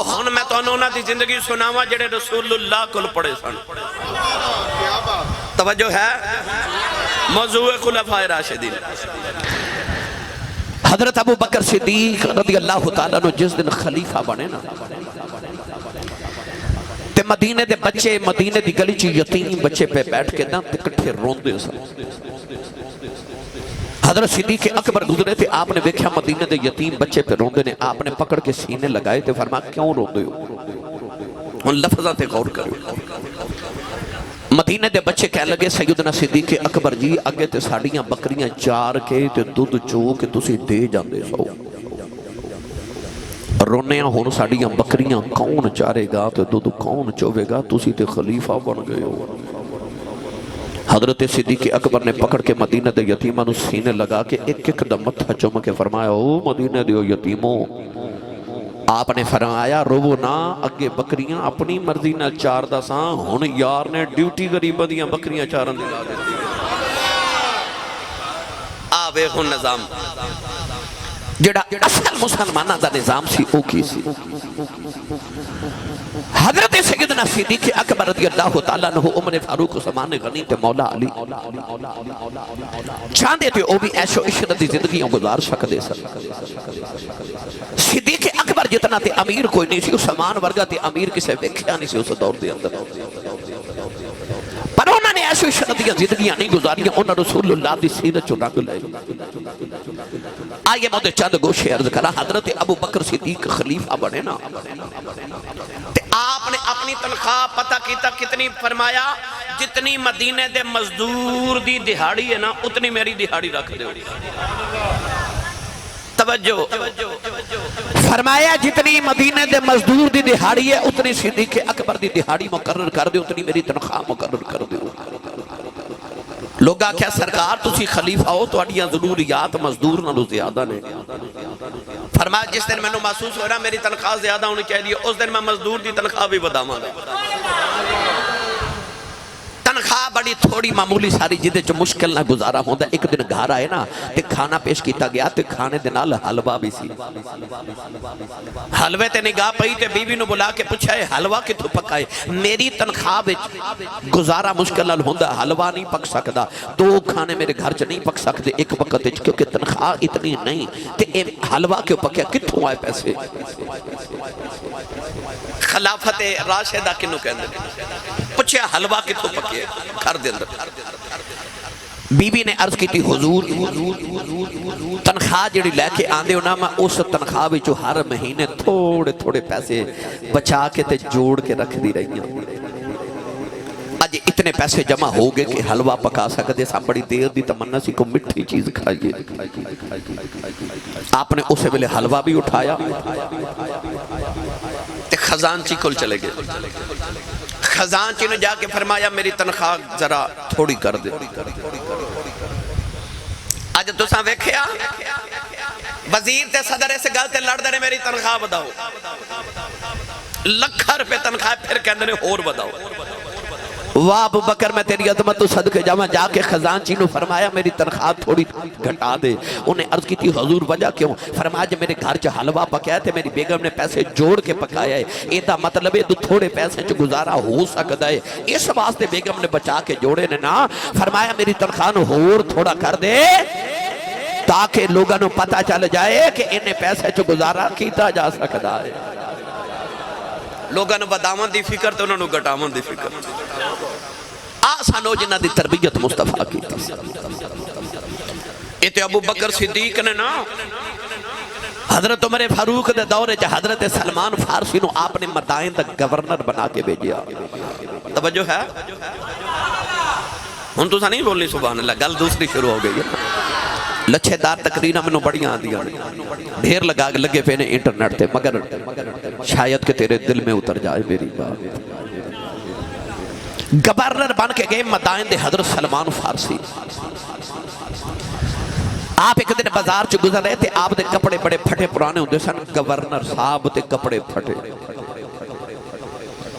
ہن میں تو انہوں دی زندگی سناوا جڑے رسول اللہ کل پڑے سن توجہ ہے موضوع خلفاء راشدین حضرت ابو بکر صدیق رضی اللہ تعالیٰ نے جس دن خلیفہ بنے نا تے مدینے دے بچے مدینے دی گلی چی یتیم بچے پہ بیٹھ کے نا تے کٹھے روندے سن حضرت صدیق اکبر گزرے تھے آپ نے دیکھا مدینے دے یتیم بچے پہ روندے نے آپ نے پکڑ کے سینے لگائے تھے فرمایا کیوں روندے ہو ان لفظات غور کرو مدینے دے بچے کہہ لگے سیدنا صدیق اکبر جی اگے تے ساڑیاں بکریاں چار کے تے دودھ چو کے تسی دے جاندے سو رونیاں ہون ساڑیاں بکریاں کون چارے گا تے دودھ کون چوے گا تسی تے خلیفہ بن گئے ہو حضرت صدیق اکبر نے پکڑ کے مدینہ دے یتیمہ نو سینے لگا کے ایک ایک دم متھا چوم کے فرمایا او مدینہ دے یتیموں آپ نے فرمایا رو نا اگے بکریاں اپنی مرضی نہ چار دا ساں ہن یار نے ڈیوٹی غریبہ دیاں بکریاں چارن دلا دیتی آوے ہن نظام جڑا اصل مسلمانہ دا نظام سی او کی سی حضرت سیدنا صدیق اکبر رضی اللہ تعالیٰ عنہ عمر فاروق عثمان غنی تے مولا علی چاندے تے او بھی عیش و عشرت دی زندگیوں گزار سکدے سن صدیق اکبر جتنا تے امیر کوئی نہیں سی اس عثمان ورگا تے امیر کسے ویکھیا نہیں سی اس دور دے اندر پر انہوں نے عیش و عشرت دی زندگیاں نہیں گزاریاں انہوں رسول اللہ دی سیرت چو رنگ لے آئیے مودے چند گوشے عرض کرا حضرت ابو بکر صدیق خلیفہ بنے نا آپ نے اپنی تنخواہ پتہ کیتا کتنی فرمایا جتنی مدینے دے مزدور دی دہاڑی ہے نا اتنی میری دہاڑی رکھ دے توجہ فرمایا جتنی مدینے دے مزدور دی دہاڑی ہے اتنی صدیق اکبر دی دہاڑی مقرر کر دے اتنی میری تنخواہ مقرر کر دے لوگا کیا سرکار تسی خلیفہ ہو تو اڈیاں ضروریات مزدور نہ لو زیادہ نے فرمایا جس دن میں نے محسوس ہو رہا میری تنخواہ زیادہ ہونی چاہیے اس دن میں مزدور دی تنخواہ بھی بداما گا تنخواہ بڑی تھوڑی معمولی ساری جدے جو مشکل نہ گزارا ہوندہ ایک دن گھر آئے نا تے کھانا پیش کیتا گیا تے کھانے دنال حلوہ بھی سی حلوے تے نگاہ پئی تے بیوی نو بلا کے پوچھا ہے حلوہ کتھو پکائے میری تنخواہ وچ گزارا مشکل نہ ہوندہ حلوہ نہیں پک سکدا دو کھانے میرے گھر چ نہیں پک سکتے ایک وقت کیونکہ تنخواہ اتنی نہیں تے حلوہ کیوں پکیا کتھوں آئے پیسے خلافت راشدہ کنو کہندے پوچھے حلوہ کتھوں پکے گھر دے اندر بی بی نے عرض کی تھی حضور تنخواہ جڑی لے کے آندے ہونا میں اس تنخواہ بھی جو ہر مہینے تھوڑے تھوڑے پیسے بچا کے تے جوڑ کے رکھ دی رہی ہیں آج اتنے پیسے جمع ہو گئے کہ حلوہ پکا سکتے سا بڑی دیر دی تمنا سی کو مٹھی چیز کھائیے آپ نے اسے ملے حلوہ بھی اٹھایا تے خزانچی کل چلے گئے خزانچی نے جا کے فرمایا میری تنخواہ ذرا تھوڑی کر دے آج تو ساں ویکھیا وزیر تے صدر سے گل تے لڑ دے میری تنخواہ بداؤ لکھا روپے تنخواہ پھر کہندے نے اور بداؤ واہ ابو بکر میں تیری عظمت تو صدقے جاواں جا کے خزانچی نو فرمایا میری تنخواہ تھوڑی گھٹا دے انہیں عرض کی تھی حضور وجہ کیوں فرمایا جب میرے گھر چ حلوہ پکایا تھے میری بیگم نے پیسے جوڑ کے پکایا ہے ایدہ مطلب ہے تو تھوڑے پیسے جو گزارا ہو سکتا ہے اس واسطے بیگم نے بچا کے جوڑے نے نا فرمایا میری تنخواہ نو اور تھوڑا کر دے تاکہ لوگوں نے پتہ چل جائے کہ انہیں پیسے جو گزارا کیتا جا سکتا ہے لوگوں نے بداون دی فکر تو انہوں نے گٹاون دی فکر آسانو جنہ دی تربیت مصطفیٰ کی تھی ایتے ابو بکر صدیق نے نا حضرت عمر فاروق دے دورے جا حضرت سلمان فارسی نو آپ نے مدائن تک گورنر بنا کے بھیجیا توجہ ہے ہن تو سا نہیں بولنی سبحان اللہ گل دوسری شروع ہو گئی لچھے دار تقریرہ میں نو بڑیاں آدھیاں ڈھیر لگے پہ نے انٹرنیٹ تے مگر شاید کہ تیرے دل میں اتر جائے میری بات گورنر بن کے گئے مدائن دے حضرت سلمان فارسی آپ ایک دن بازار چ گزر رہے تھے آپ دے کپڑے بڑے پھٹے پرانے ہوندے سن گورنر صاحب تے کپڑے پھٹے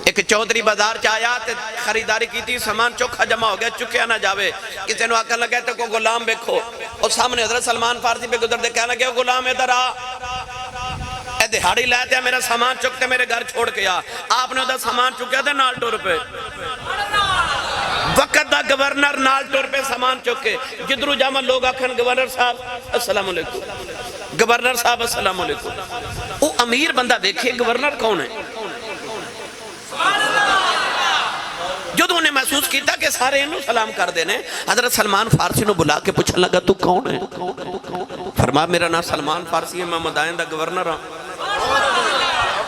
ایک چودری بازار چایا تے خریداری کی تھی سامان چوکھا جمع ہو گیا چکیا نہ جاوے کسی نے آکر لگے تو کوئی غلام بیکھو اور سامنے حضرت سلمان فارسی پہ گزر دے کہنے لگے غلام ادھر میں دہاڑی لے تے میرا سامان چکتے میرے گھر چھوڑ کے آپ نے دا سامان چکیا تے نال ٹر پہ وقت دا گورنر نال ٹر پہ سامان چکے جدرو جامع لوگ آکھن گورنر صاحب السلام علیکم گورنر صاحب السلام علیکم وہ امیر بندہ دیکھے گورنر کون ہے جدو انہیں محسوس کیتا کہ سارے انہوں سلام کر دینے حضرت سلمان فارسی نو بلا کے پوچھنے لگا تو کون ہے فرمایا میرا نام سلمان فارسی ہے میں مدائن دا گورنر ہوں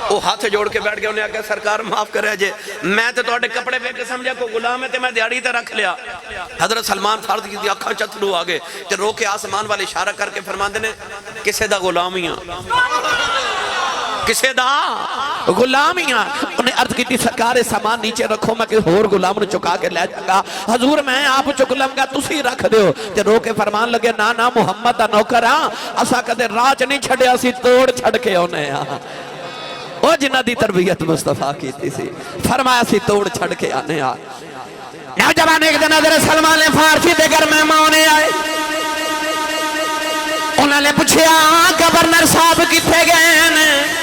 وہ ہاتھ جوڑ کے بیٹھ گیا انہیں آگیا سرکار معاف کرے جے میں تے توڑے کپڑے پہ کے سمجھا کو غلام ہے تے میں دیاڑی تے رکھ لیا حضرت سلمان فارسی کی اکھاں چتلو آگے تے رو کے آسمان والے اشارہ کر کے فرمان دینے کسے دا غلامیاں کسے دا غلامیاں انہیں عرض کی تھی سرکار سامان نیچے رکھو میں کہ ہور غلام نے چکا کے لے جاگا حضور میں آپ چکلم گا تسی رکھ دیو تے رو کے فرمان لگے نا محمد دا نوکر اسا کدے راج نہیں چھڑے اسی توڑ چھڑ کے انہیں او جنہ دی تربیت مصطفیٰ کی تھی سی فرمایا سی توڑ چھڑ کے آنے نوجوان ایک دن حضرت سلمان فارسی دے گھر مہمانے آئے انہوں نے پوچھیا گورنر صاحب کتھے گئے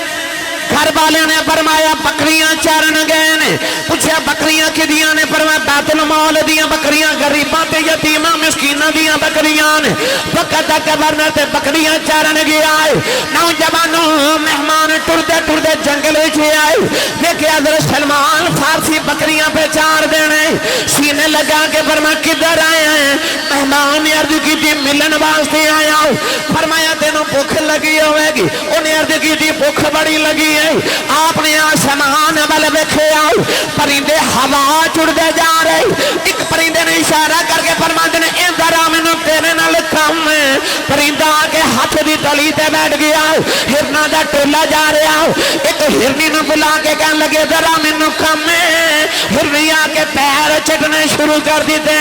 گھر والے نے فرمایا بکریاں چارن گئے نے پوچھا بکریاں کدیاں نے فرمایا بیت المال دیاں بکریاں غریباں تے یتیماں مسکیناں دیاں بکریاں نے وقت گورنر تے بکریاں چارن گیا ہے نوجوانوں مہمان ٹردے ٹردے جنگل چھے آئے دیکھے حضرت سلمان فارسی بکریاں پہ چار دینے سینے لگا کے فرمایا کدھر آئے ہیں مہمان نے عرض کی تھی ملن واسطے آیا فرمایا تینوں بھوک لگی ہوئے گی انہیں عرض کی تھی بھوک بڑی لگی آپ نے آسمان والے بیٹھے آؤ پرندے ہوا چڑھتے جا رہے ایک پرندے نے اشارہ کر کے فرماتے نے اے ذرا میں تیرے نال کم ہے پرندہ آ کے ہاتھ دی تلی تے بیٹھ گیا ہرنا دا ٹولا جا رہا ایک ہرنی نے بلا کے کہنے لگے ذرا میں کم ہے ہرنی آ کے پیر چٹنے شروع کر دیتے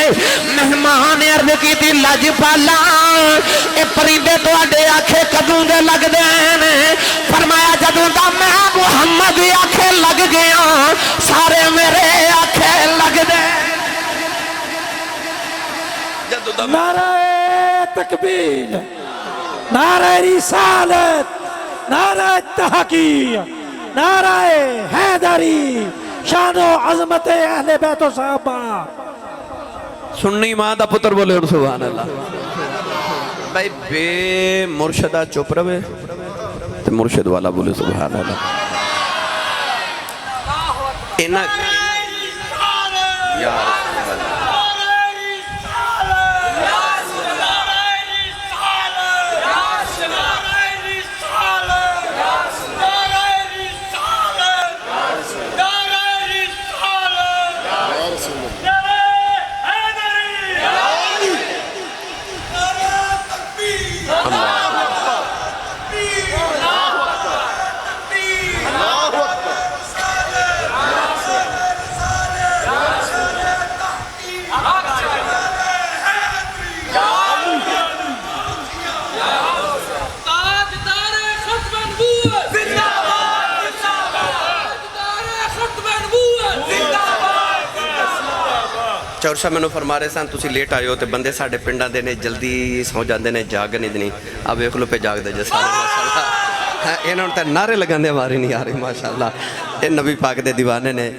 مہمان نے عرض کی تھی لج پالا اے پرندے تو اڈے آنکھیں کدوں دے لگ دے فرمایا جدوں دا میں محمد آنکھیں لگ گیا سارے میرے آنکھیں لگ دے نعرہ تکبیر نعرہ رسالت نعرہ تحقیق نعرہ حیدری شان و عظمت اہل بیت و صحابہ سننی ماں دا پتر بولے اور سبحان اللہ بھائی بے مرشدہ چپ روے تے مرشد والا بولے سبحان اللہ یا چور صاحب میں نے فرما رہے سن تسی لیٹ آئے ہو تے بندے ساڑھے پنڈا دینے جلدی سو جاندے نے جاگ نہیں دنی اب ایک لو پہ جاگ دے جیسا ماشاءاللہ انہوں نے نعرے لگاندے ہماری نہیں آ رہی ماشاءاللہ ان نبی پاک دے دیوانے نے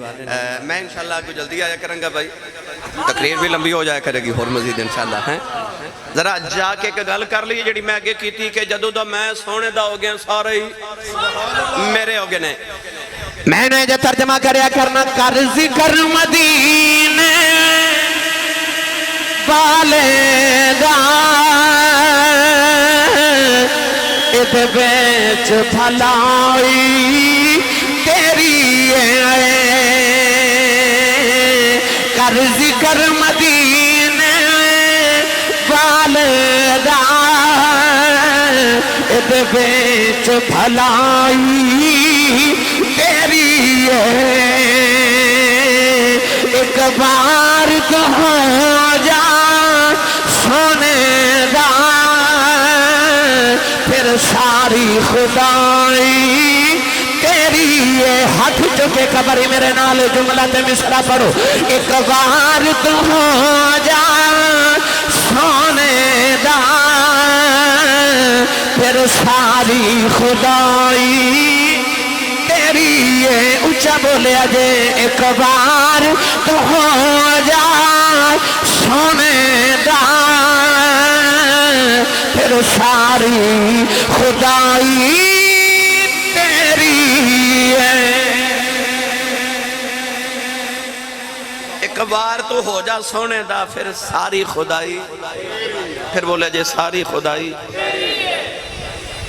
میں انشاءاللہ کو جلدی آیا کروں گا بھائی تقریر بھی لمبی ہو جایا کرے گی اور مزید انشاءاللہ ذرا جا کے ایک گل کر لی جڑی میں آگے کی تھی کہ جدو دا میں سونے دا ہو گیا سارے ہی میرے ہو گئے نے میں نے جو ترجمہ کریا کرنا کر ذکر مدینے والے دا اد بیچ بھلائی تیری ہے کر ذکر مدینے والے دا اد بیچ بھلائی تیری ہے ایک بار کہاں جا سونے دا پھر ساری خدائی تیری ہے ہاتھ چکے قبری میرے نال جملہ تے مصرع پڑھو ایک بار کہاں جا سونے دا پھر ساری خدائی تیری ہے اونچا بولیا جے ایک بار تو ہو جائے سونے دا پھر ساری خدائی تیری ہے ایک بار تو ہو جا سونے دا پھر ساری خدائی پھر بولے جے ساری خدائی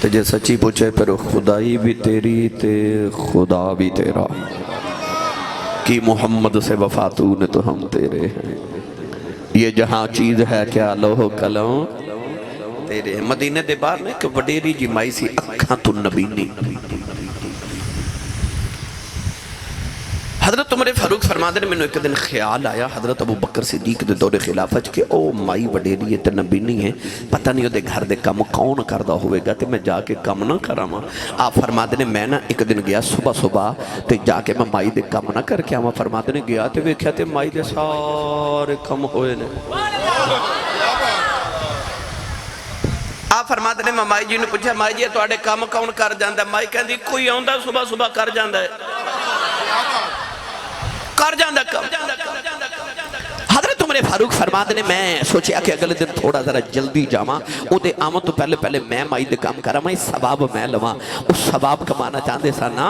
تے جے سچی پوچھے پھر خدائی بھی تیری تے خدا بھی تیرا کی محمد سے وفا تو نے تو ہم تیرے ہیں یہ جہاں چیز ہے کیا لوہ قلم تیرے ہیں مدینہ دے باہر میں کہ وڈیری جی مائی سی اکھاں تو نبی نہیں حضرت عمر فاروق فرماتے ہیں میں نے ایک دن خیال آیا حضرت ابو بکر صدیق دے دور خلافت کہ او مائی وڈیری ہے تے نبی نہیں ہے پتہ نہیں دے گھر دے کم کون کردہ ہوئے گا تے میں جا کے کم نہ کراما آپ فرماتے ہیں میں نا ایک دن گیا صبح تے جا کے میں مائی دے کم نہ کر کے آما فرماتے ہیں گیا تے ویکھیا تے مائی دے سارے کم ہوئے نے آپ فرماتے ہیں مائی جی نے پوچھا مائی جی تو آڑے کم کون کر جاندہ مائی کہندی کوئی آندہ صبح کر جاندہ ہے کر جاندہ کم حضرت عمر فاروق فرماتے نے میں سوچیا کہ اگلے دن تھوڑا ذرا جلدی جاما او دے آمد تو پہلے میں مائی دے کام کرا میں ثواب میں لواں اس ثواب کمانا چاہندے سا نا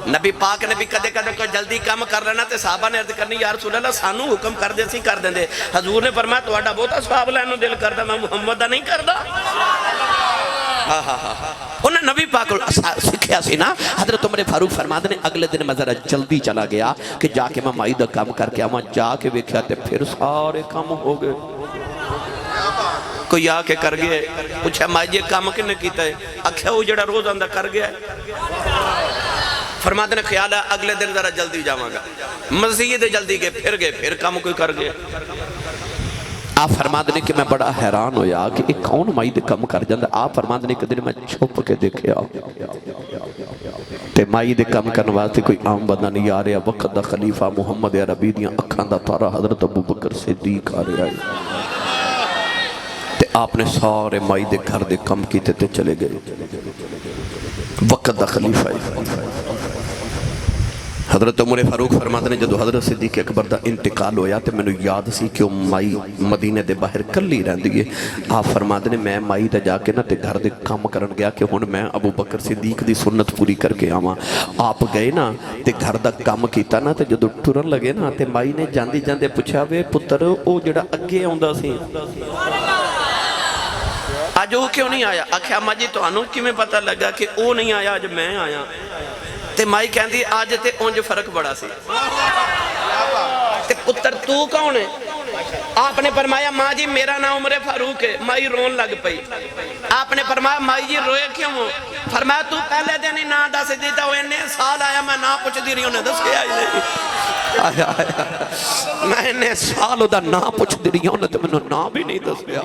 نبی پاک نے بھی کدے کوئی جلدی کام کر رہنا تے صحابہ نے عرض کرنی یا رسول اللہ سانو حکم کر دے سی کر دیں دے حضور نے فرمایا تو آڈا بہتا ثواب لینو دل کردہ میں محمد دا نہیں کردہ انہیں نبی پاک سکھیا سی نا حضرت عمر فاروق فرماتے ہیں اگلے دن میں ذرا جلدی چلا گیا کہ جا کے میں مائی دا کام کر کے آما جا کے ویکھیا تے پھر سارے کام ہو گئے کوئی آکے کر گئے پوچھا مائی جی کام کنے کیتا ہے اکھیا وہ جڑا روز اندہ کر گیا ہے فرماتے ہیں خیال ہے اگلے دن ذرا جلدی جاواں گا مزید جلدی گئے پھر کام کوئی کر گئے آپ فرماتے ہیں کہ میں بڑا حیران ہویا کہ ایک کون مائی دے کم کر جاندہ آپ فرماتے ہیں کہ دن میں چھپ کے دیکھیا تے مائی دے کم کرنے واسطے کوئی عام بندہ نہیں آ رہا وقت دا خلیفہ محمد عربی دیاں اکھاں دا تارا حضرت ابو بکر صدیق آ رہا ہے تے آپ نے سارے مائی دے گھر دے کم کیتے تے چلے گئے وقت دا خلیفہ ہے حضرت عمر فاروق فرماتے ہیں جدو حضرت صدیق اکبر دا انتقال ہویا تے میں نے یاد سی کہ وہ مائی مدینہ دے باہر کلی رہن دیئے آپ فرماتے ہیں میں مائی دا جا کے نا تے گھر دے کام کرن گیا کہ ہون میں ابو بکر صدیق دی سنت پوری کر کے آما آپ گئے نا تے گھر دا کام کیتا نا تے جدو ٹورن لگے نا تے مائی نے جاندی جاندے پوچھا وے پتر او جڑا اگے آندہ سی آج وہ کیوں نہیں آیا آکھے اما جی تو انہوں کی میں پتہ لگا کہ وہ نہیں آیا آج میں آیا تے مائی کہندی آج تے اونج فرق بڑا سی تے پتر تو کون ہے آپ نے فرمایا ماں جی میرا نام عمر فاروق ہے مائی رون لگ پئی آپ نے فرمایا مائی جی روئے کیوں ہو فرمایا تو پہلے دن ہی نا دس دیتا وہ انہیں سال آیا میں نا پوچھ دی رہی ہوں نے دس کے آئی نہیں آیا میں نے سال دا نا پوچھ دی رہی ہوں نے میں نا بھی نہیں دس گیا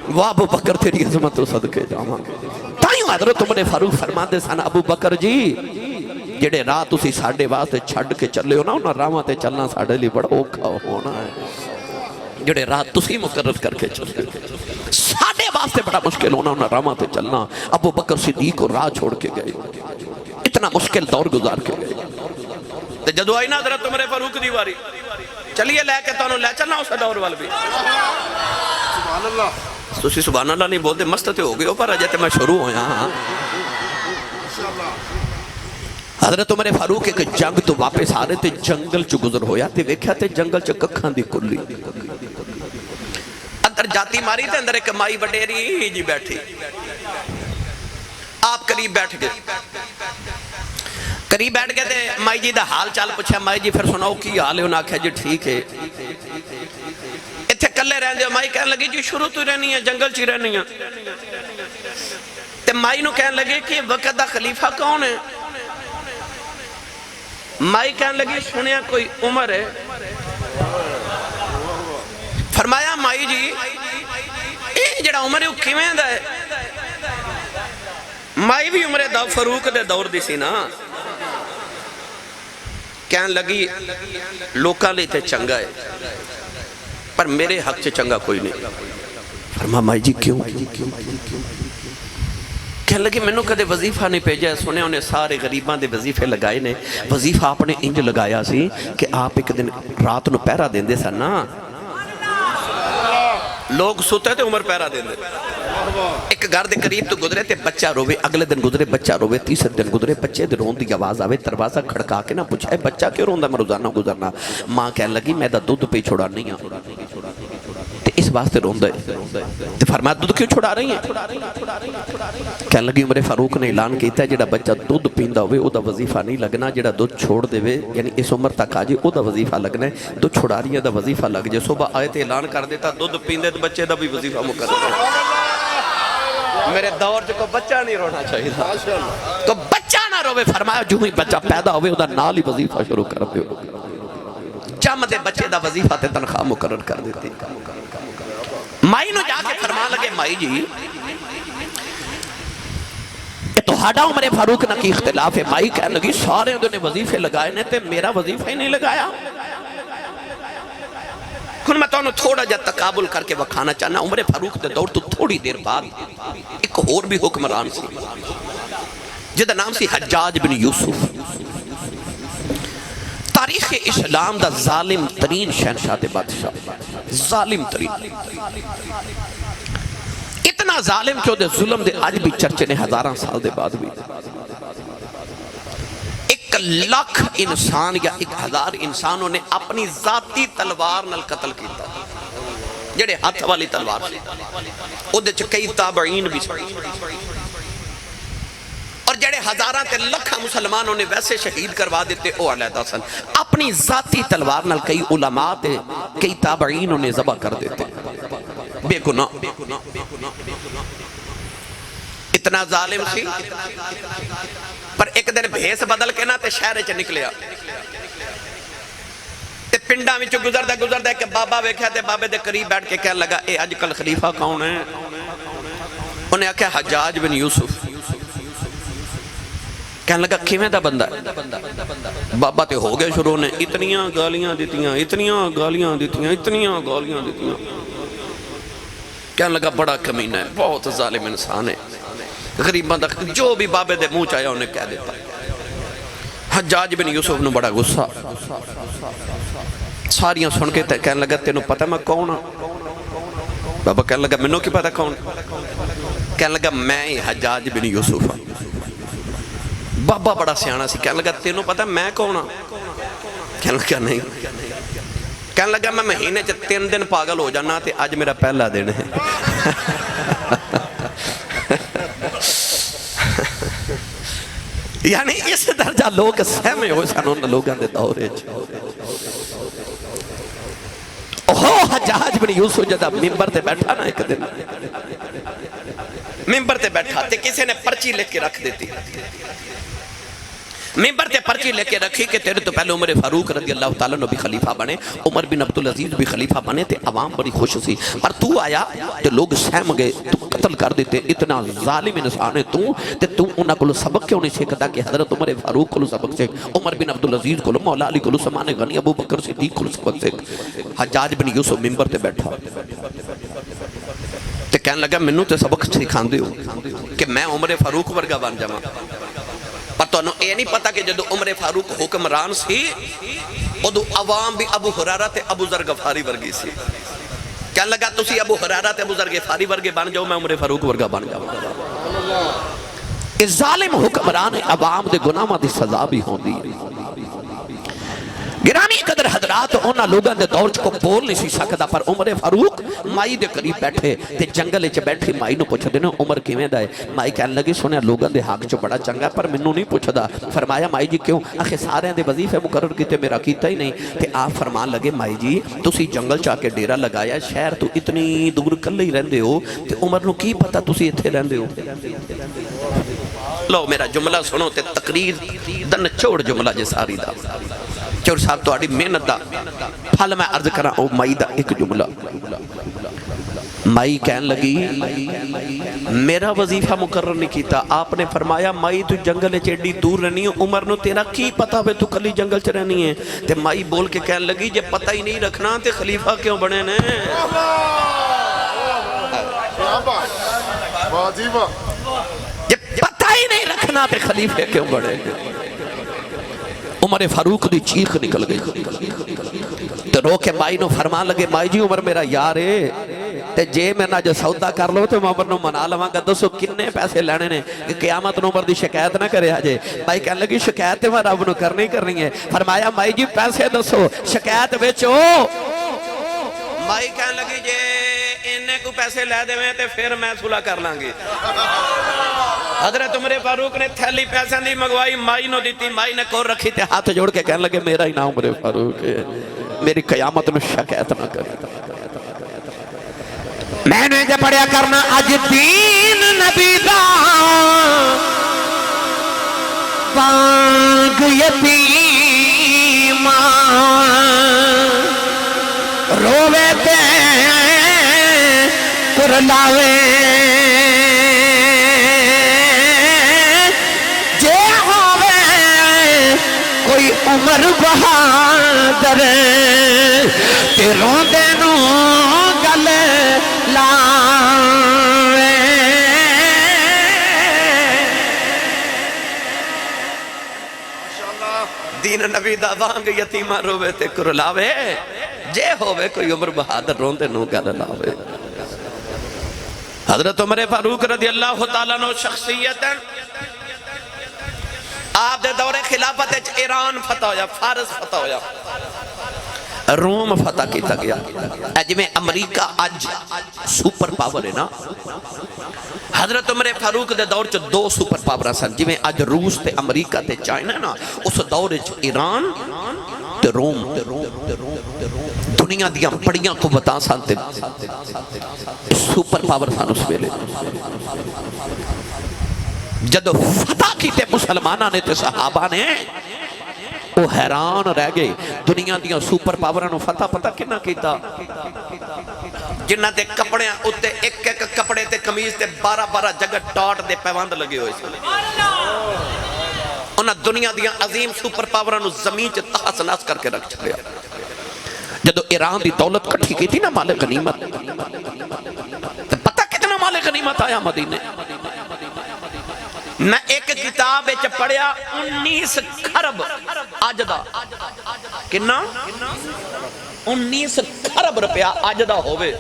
واہ ابو بکر تیری عظمت و صدقے جاواں تائیوں حضرت عمر فاروق فرماندے سن ابو بکر جی جڑے راہ تسی ساڑھے واسطے چھڑ کے چلے ہو نا انہاں راہاں تے چلنا ساڑھے لی بڑا اوکھا ہونا ہے جڑے راہ تسی مقرر کر کے چلے ساڑھے واسطے بڑا مشکل ہونا انہاں راہاں تے چلنا ابو بکر صدیق کو راہ چھوڑ کے گئے اتنا مشکل دور گزار کے گئے تے جدو آئی نا حضرت عمر فاروق دیواری چلیے لے کے تو لے چلنا اسے دور وال بھی سبحان اللہ تسی سبحان اللہ نہیں بولتے مستتے ہو گئے ہو پر اجے میں شروع ہویا حضرت عمر فاروق ایک جنگ تو واپس آ رہے تھے جنگل چو گزر ہویا تے ویکھیا تے جنگل چو ککھاں دی کلی اندر جاتی ماری تے اندر ایک مائی وڈیری جی بیٹھی آپ قریب بیٹھ گئے تے مائی جی دا حال چال پوچھا مائی جی پھر سناؤ کی حال ہے انہاں کہا جی ٹھیک ہے اتھے کلے رہن دے مائی کہنے لگی جی شروع تو رہنی ہے جنگل چی رہنی ہے تے مائی نو کہنے لگے کہ وقت دا خلیفہ کون ہے مائی کہنے لگی سنیا کوئی عمر ہے فرمایا مائی جی اے جڑا عمر ہے وہ کیویں دا ہے مائی بھی عمر دا فاروق دے دور دی سی نا کہنے لگی لوکاں لے تے چنگا ہے پر میرے حق چ چنگا کوئی نہیں فرمایا مائی جی کیوں؟ کہنے لگے میں نے کدے وظیفہ نہیں بھیجا، سنے انہیں سارے غریباں دے وظیفے لگائے نے، وظیفہ آپ نے انج لگایا سی کہ آپ ایک دن رات نو پہرا دیندے سن نا، لوگ سوتے تھے عمر پہرا دیندے، ایک گھر دے قریب تو گزرے تے بچہ روے، اگلے دن گزرے بچہ روے، تیسرے دن گزرے بچے دے رون دی آواز آوے، دروازہ کھڑکا کے نہ پوچھا بچہ کیوں روندا میں روزانہ گزرنا؟ ماں کہنے لگی میں دا دودھ پہ چھوڑا نہیں ہوں تے اس واسطے روندا ہے، تے فرمایا دودھ کیوں چھوڑا رہی ہیں؟ کہنے لگی عمر فاروق نے اعلان کیتا ہے جڑا بچہ دودھ پیندا ہوئے او دا وظیفہ نہیں لگنا، جڑا دودھ چھوڑ دے وے یعنی اس عمر تک آ جے او دا وظیفہ لگنا ہے، دودھ چھوڑا رہی ہے دا وظیفہ لگ جے، صبح آئے تے اعلان کر دیتا دودھ پیندے تے بچے دا بھی وظیفہ مقرر ہے۔ میرے دور جو کو بچہ نہیں رونا چاہیے تھا، تو بچہ نہ روے، فرمایا جو ہی بچہ پیدا ہوئے دا نال ہی وظیفہ شروع کر دے، جم دے بچے دا وظیفہ تے تنخواہ مقرر کر دیتی۔ مائی نو جا کے فرما لگے مائی جی تو ہاڑا عمر فاروق نہ کی اختلاف ہے، مائی کہنے لگی سارے انہوں نے وظیفے لگائے نے تے میرا وظیفہ ہی نہیں لگایا۔ کن میں تو انہوں تھوڑا جا تقابل کر کے وکھانا چاہنا، عمر فاروق دے دور تو تھوڑی دیر بعد ایک اور بھی حکمران سی جدہ نام سی حجاج بن یوسف، تاریخ اسلام دا ظالم ترین شہنشاہ دے بادشاہ، ظالم ترین، اتنا ظالم کہ دے ظلم دے آج بھی چرچے نے ہزاراں سال دے بعد بھی 1,00,000 انسان یا 1,000 انسانوں نے اپنی ذاتی تلوار نال قتل کیتا، جڑے ہاتھ والی تلوار سے او دے چ کئی تابعین بھی سن، اور جڑے ہزاراں تے لکھاں مسلمانوں نے ویسے شہید کروا دیتے او علیحدہ سن، اپنی ذاتی تلوار نال کئی علماء تے کئی تابعین انہیں ذبح کر دیتے، بے گناہ، اتنا ظالم سی۔ پر ایک دن بھیس بدل کے نہ تے شہر چ نکلیا تے پنڈا وچ گزردا کہ بابا ویکھیا تے بابے دے قریب بیٹھ کے کہنے لگا اے اج کل خلیفہ کون ہے؟ انہیں آکھیا حجاج بن یوسف۔ کہنے لگا کیویں دا بندہ ہے؟ بابا تے ہو گئے شروع نے اتنیاں گالیاں دیتیاں، اتنیاں گالیاں دیتیاں، اتنیاں گالیاں دیتیاں، کہنے لگا بڑا کمینہ ہے، بہت ظالم انسان ہے، غریباں دا جو بھی بابے دے منہ چاہیا انہیں کہہ دیتا۔ حجاج بن یوسف نے بڑا غصہ، ساریاں سن کے کہنے لگا تینوں پتہ میں کون ہوں؟ بابا کہنے لگا منوں کی پتہ کون؟ کہنے لگا میں حجاج بن یوسف ہوں۔ بابا بڑا سیانا سی، کہنے لگا تینوں پتہ میں کون ہوں؟ کہنے لگا نہیں، کہنے لگا میں مہینے 3 دن پاگل ہو جانا تے آج میرا پہلا دن ہے۔ یعنی اس درجہ لوگ سہمے ہو سنوں لوگاں دے دورے اوہ حجاج بن یوسف جدہ ممبر تے بیٹھا نا ایک دن، ممبر تے بیٹھا تے کسی نے پرچی لکھ کے رکھ دیتی، ممبر تے پرچی لے کے رکھی کہ تیرے تو پہلے عمر فاروق رضی اللہ تعالیٰ نے بھی خلیفہ بنے، عمر بن عبدالعزیز بھی خلیفہ بنے تے عوام بڑی خوش سی، پر تو آیا تے لوگ سہم گئے، تو قتل کر دیتے، اتنا ظالم انسان ہے تو انہاں کو سبق کیوں نہیں سیکھتا کہ حضرت عمر فاروق کو سبق سیکھ، عمر بن عبدالعزیز کو، مولا علی کو، سمان غنی، ابو بکر صدیق کو سبق سیکھ۔ حجاج بن یوسف ممبر تے بیٹھا تے کہنے لگا منوں تے سبق سکھاندے ہو کہ میں عمر فاروق ورگا بن جاواں، پر تو انہوں یہ نہیں پتا کہ جدو عمر فاروق حکمران سی ادو عوام بھی ابو ہریرہ تے ابو ذر غفاری ورگی سی، کہنے لگا تسی ابو ہریرہ تے ابو ذر غفاری ورگے بن جاؤ، میں عمر فاروق ورگا بن جاؤں۔ اس ظالم حکمران عوام دے گناہاں دی سزا بھی ہوندی ہے۔ گرامی قدر حضرات انہاں لوگاں دے دور کو بول نہیں سی سکتا، پر عمر فاروق مائی دے قریب بیٹھے تے جنگل چ بیٹھی مائی نو پوچھ دینا عمر کیویں دا ہے؟ مائی کہنے لگی سنیا لوگاں دے حق چ بڑا چنگا پر مینوں نہیں پوچھدا۔ فرمایا مائی جی کیوں؟ آخر سارے دے وظیفے مقرر کیتے میرا کیتا ہی نہیں۔ تے آپ فرمان لگے مائی جی تسی جنگل چا کے ڈیرا لگایا، شہر تو اتنی دور کلے ہی رہندے ہو تے عمر نو کی پتہ تسی ایتھے رہندے ہو؟ لو میرا جملہ سنو تے تقریر دن چھوڑ جملہ جے ساری دا چور صاحب تو آڑی محنت دا پھل میں عرض کرا او مائی دا ایک جملہ۔ مائی کہن لگی میرا وظیفہ مقرر نہیں کیتا، آپ نے فرمایا مائی تو جنگل چیڑی دور رہنی ہے، عمر نو تیرا کی پتا ہوئے تو کلی جنگل چ رہنی ہے؟ تے مائی بول کے کہن لگی جے پتہ ہی نہیں رکھنا تے خلیفہ کیوں بنے نے؟ کیا بات، واہ جی واہ۔ جب پتہ ہی نہیں رکھنا تے خلیفے کیوں بڑھے گئے؟ عمر فاروق دی چیخ نکل گئی تو رو کے مائی نو فرمان لگے مائی جی عمر میرا یار ہے تے جے میں نہ جو سودا کر لو تو میں عمر نو منا لواں گا دسو کنے پیسے لینے نے کہ قیامت نو عمر دی شکایت نہ کرے آجے مائی کہنے لگی شکایت میں رب نو کرنی ہے فرمایا مائی جی پیسے دسو شکایت بیچو مائی کہنے لگی جے انہیں کو پیسے لے دے میں تے پھر میں صلح کر لانگی حضرت عمر فاروق نے تھیلی پیسے دی مگوائی مائی نو دیتی مائی نے کور رکھی تے ہاتھ جوڑ کے کہنے لگے میرا ہی نام عمر فاروق ہے میری قیامت نو شکایت نہ کرے میں نے جب پڑھیا کرنا اج دین نبی دا بانگ یتیم روے تے کرلاوے جے ہووے کوئی عمر بہادر تے روندے نو گل لاوے دین نبی دا وانگ یتیمہ روے تے کرلاوے جے ہووے کوئی عمر بہادر روندے نو گل لاوے حضرت عمر فاروق رضی اللہ تعالیٰ نو شخصیت آپ دے دور خلافت ایران فتح ہویا فارس فتح ہویا روم فتح کیتا گیا اج میں امریکہ اج سپر پاور ہے نا حضرت عمر فاروق دے دور چ دو سپر پاورا سن جی میں اج روس تے امریکہ تے چائنا نا اس دور چ ایران تے روم دنیا دیا بڑیاں قوتاں سن تے سپر پاور سن اس ویلے جدو فتح کیتے مسلمانہ نے تے صحابہ نے وہ حیران رہ گئے دنیا دیا سپر پاورانو فتح پتہ کنا کیتا جنہ تے کپڑے اتے ایک ایک کپڑے تے کمیز تے 12 جگہ ڈاٹ دے پیواند لگے ہوئے سے انہاں دنیا دیا عظیم سپر پاورانو زمین چے تحس ناس کر کے رکھ چکے جدو ایران دی دولت کٹھی کی تھی نا مال غنیمت پتہ کتنا مال غنیمت آیا مدینے میں ایک کتاب اچھ پڑھیا 19 خرب آج دا کنا 19 خرب روپیہ آج دا ہوئے